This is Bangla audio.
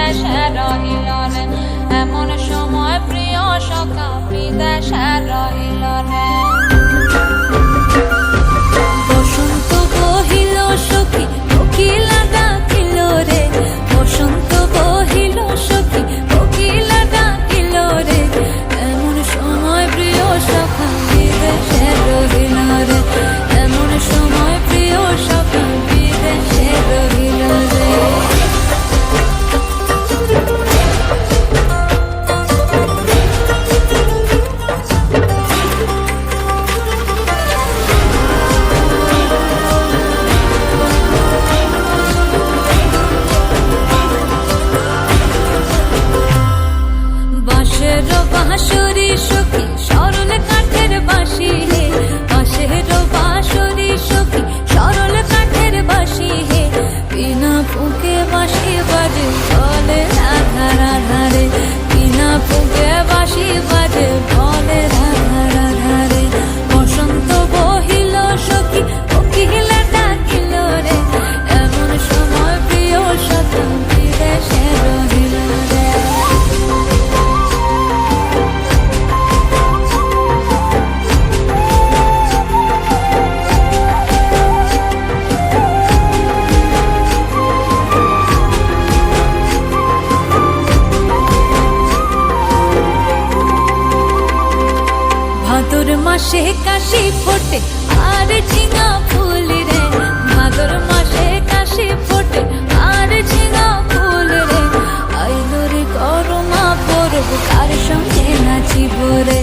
বিদেশে রহিল রে, এমন সময় প্রিয় সখা বিদেশে রহিল রে। বসন্ত বহিল সখী কোকিলা ডাকিল রে, বসন্ত বহিল সখী কোকিলা ডাকিল রে, এমন সময় প্রিয় সখা বিদেশে রহিল রে, এমন সময় প্রিয় সখা বিদেশে রহিল রে। বাঁশের বাঁশরি সখী সরল কাঠের বাঁশি হে, বাঁশের বাঁশরি সখী সরল কাঠের বাঁশি হে, বিনা ফুঁকে বাঁশি বাজে বলে রাধা রাধা রে, বিনা ফুঁকে বাঁশি বাজে বলে রাধা রাধা রে। বসন্ত বহিল সখী কোকিলা ডাকিল রে, এমন সময় প্রিয় সখা বিদেশে রহিল রে। ভাদর মাসে কাশি ফোটে আর ঝিঙা ফুল রে, ভাদর মাসে কাশি ফোটে আর ঝিঙা ফুল রে, আইলো রে করমা পরব কার সঙ্গে নাচিব রে।